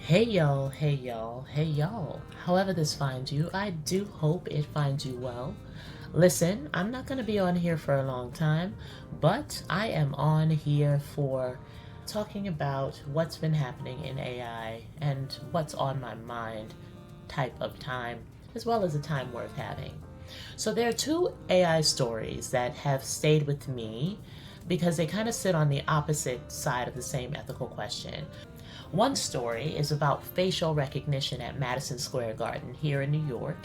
Hey y'all, hey y'all, hey y'all. However this finds you, I do hope it finds you well. Listen, I'm not going to be on here for a long time, but I am on here for talking about what's been happening in AI and what's on my mind type of time, as well as a time worth having. So there are two AI stories that have stayed with me because they kind of sit on the opposite side of the same ethical question. One story is about facial recognition at Madison Square Garden here in New York.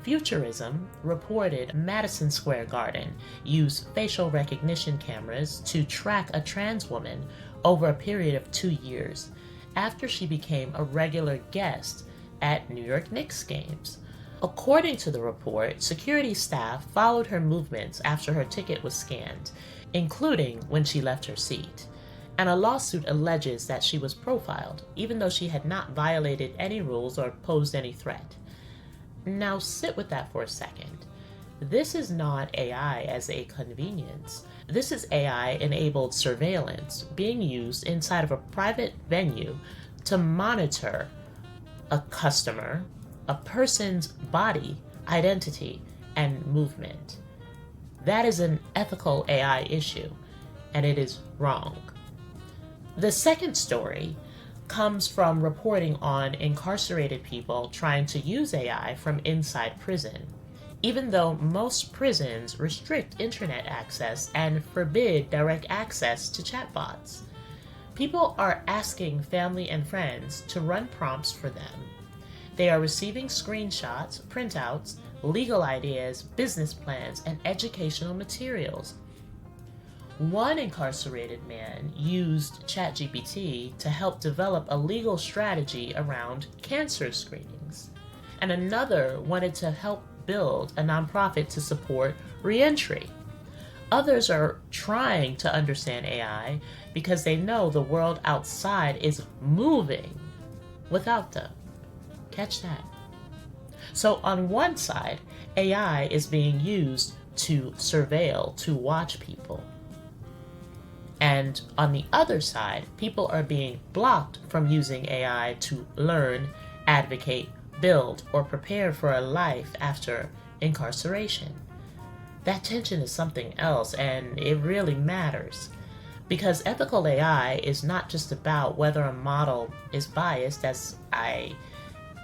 Futurism reported Madison Square Garden used facial recognition cameras to track a trans woman over a period of 2 years after she became a regular guest at New York Knicks games. According to the report, security staff followed her movements after her ticket was scanned, including when she left her seat. And a lawsuit alleges that she was profiled, even though she had not violated any rules or posed any threat. Now sit with that for a second. This is not AI as a convenience. This is AI-enabled surveillance being used inside of a private venue to monitor a customer, a person's body, identity, and movement. That is an ethical AI issue, and it is wrong. The second story comes from reporting on incarcerated people trying to use AI from inside prison, even though most prisons restrict internet access and forbid direct access to chatbots. People are asking family and friends to run prompts for them. They are receiving screenshots, printouts, legal ideas, business plans, and educational materials. One incarcerated man used ChatGPT to help develop a legal strategy around cancer screenings, and another wanted to help build a nonprofit to support reentry. Others are trying to understand AI because they know the world outside is moving without them. Catch that. So, on one side, AI is being used to surveil, to watch people. And on the other side, people are being blocked from using AI to learn, advocate, build, or prepare for a life after incarceration. That tension is something else, and it really matters. Because ethical AI is not just about whether a model is biased, as I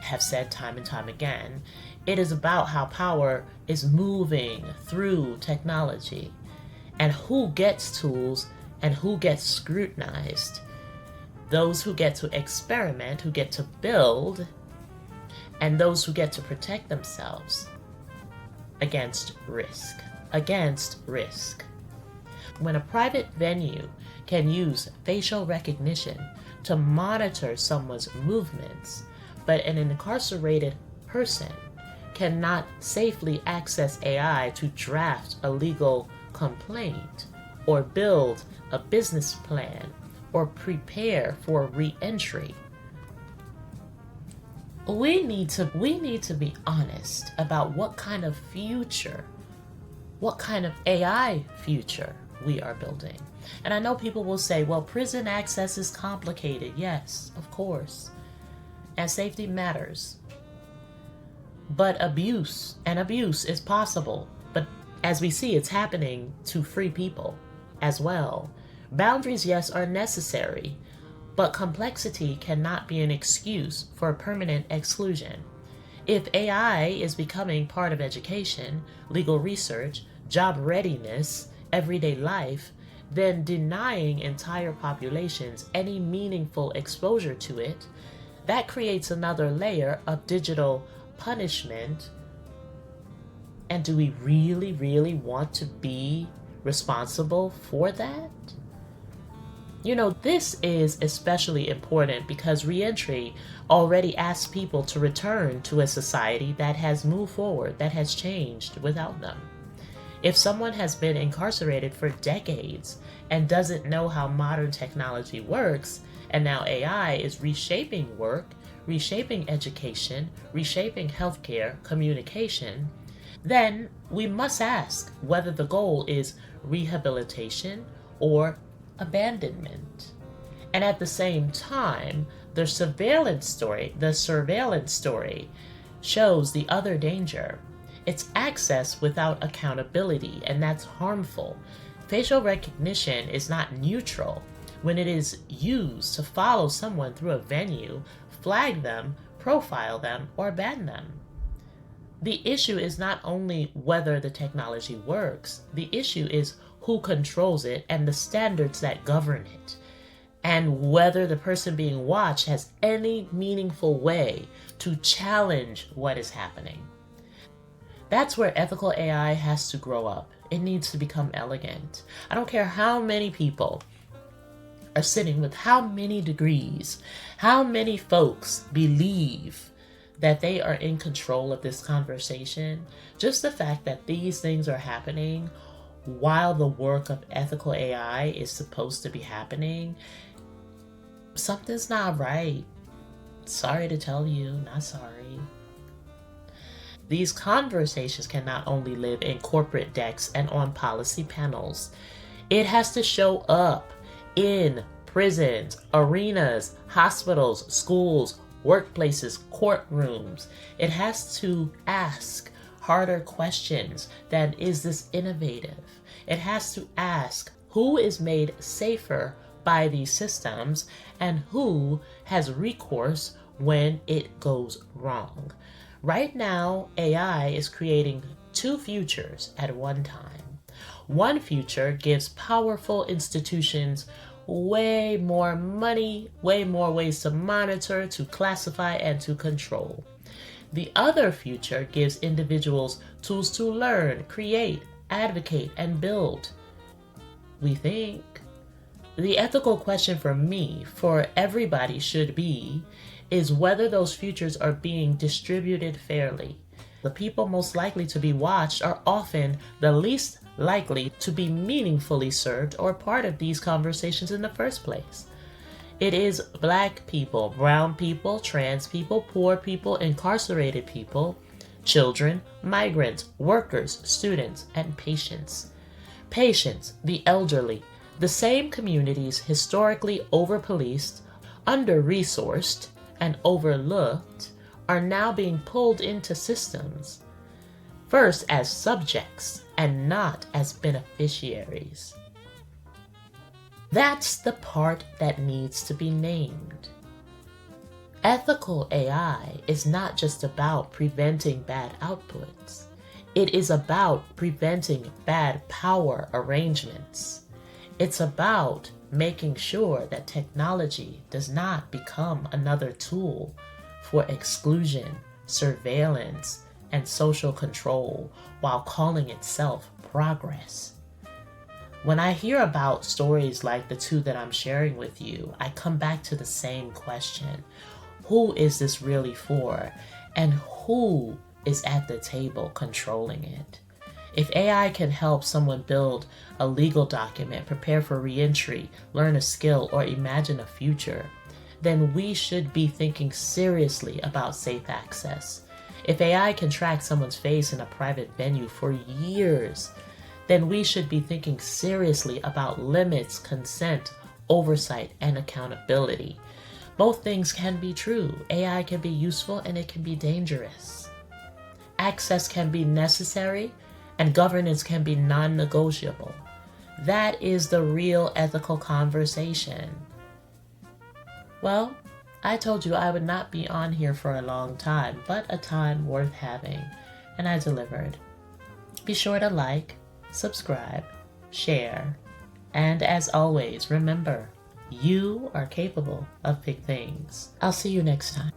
have said time and time again. It is about how power is moving through technology and who gets tools and who gets scrutinized. Those who get to experiment, who get to build, and those who get to protect themselves against risk. Against risk. When a private venue can use facial recognition to monitor someone's movements, but an incarcerated person cannot safely access AI to draft a legal complaint or build a business plan or prepare for re-entry. We need to be honest about what kind of future, what kind of AI future we are building. And I know people will say, well, prison access is complicated. Yes, of course. And safety matters. But abuse is possible. But as we see, it's happening to free people as well. Boundaries, yes, are necessary, but complexity cannot be an excuse for permanent exclusion. If AI is becoming part of education, legal research, job readiness, everyday life, then denying entire populations any meaningful exposure to it, that creates another layer of digital punishment. And do we really, really want to be responsible for that? This is especially important because reentry already asks people to return to a society that has moved forward, that has changed without them. If someone has been incarcerated for decades and doesn't know how modern technology works, and now AI is reshaping work, reshaping education, reshaping healthcare, communication, then we must ask whether the goal is rehabilitation or abandonment. And at the same time, the surveillance story shows the other danger. It's access without accountability, and that's harmful. Facial recognition is not neutral. When it is used to follow someone through a venue, flag them, profile them, or ban them. The issue is not only whether the technology works, the issue is who controls it and the standards that govern it, and whether the person being watched has any meaningful way to challenge what is happening. That's where ethical AI has to grow up. It needs to become elegant. I don't care how many people are sitting with how many degrees, how many folks believe that they are in control of this conversation. Just the fact that these things are happening while the work of ethical AI is supposed to be happening, something's not right. Sorry to tell you, not sorry. These conversations can not only live in corporate decks and on policy panels, it has to show up in prisons, arenas, hospitals, schools, workplaces, courtrooms. It has to ask harder questions than, is this innovative? It has to ask who is made safer by these systems and who has recourse when it goes wrong. Right now, AI is creating two futures at one time. One future gives powerful institutions way more money, way more ways to monitor, to classify, and to control. The other future gives individuals tools to learn, create, advocate, and build. We think. The ethical question for me, for everybody should be, is whether those futures are being distributed fairly. The people most likely to be watched are often the least likely to be meaningfully served or part of these conversations in the first place. It is Black people, brown people, trans people, poor people, incarcerated people, children, migrants, workers, students, and patients. Patients, the elderly, the same communities historically over-policed, under-resourced, and overlooked, are now being pulled into systems, first as subjects and not as beneficiaries. That's the part that needs to be named. Ethical AI is not just about preventing bad outputs. It is about preventing bad power arrangements. It's about making sure that technology does not become another tool for exclusion, surveillance, and social control while calling itself progress. When I hear about stories like the two that I'm sharing with you, I come back to the same question. Who is this really for? And who is at the table controlling it? If AI can help someone build a legal document, prepare for reentry, learn a skill, or imagine a future, then we should be thinking seriously about safe access. If AI can track someone's face in a private venue for years, then we should be thinking seriously about limits, consent, oversight, and accountability. Both things can be true. AI can be useful and it can be dangerous. Access can be necessary and governance can be non-negotiable. That is the real ethical conversation. Well, I told you I would not be on here for a long time, but a time worth having, and I delivered. Be sure to like, subscribe, share, and as always, remember, you are capable of big things. I'll see you next time.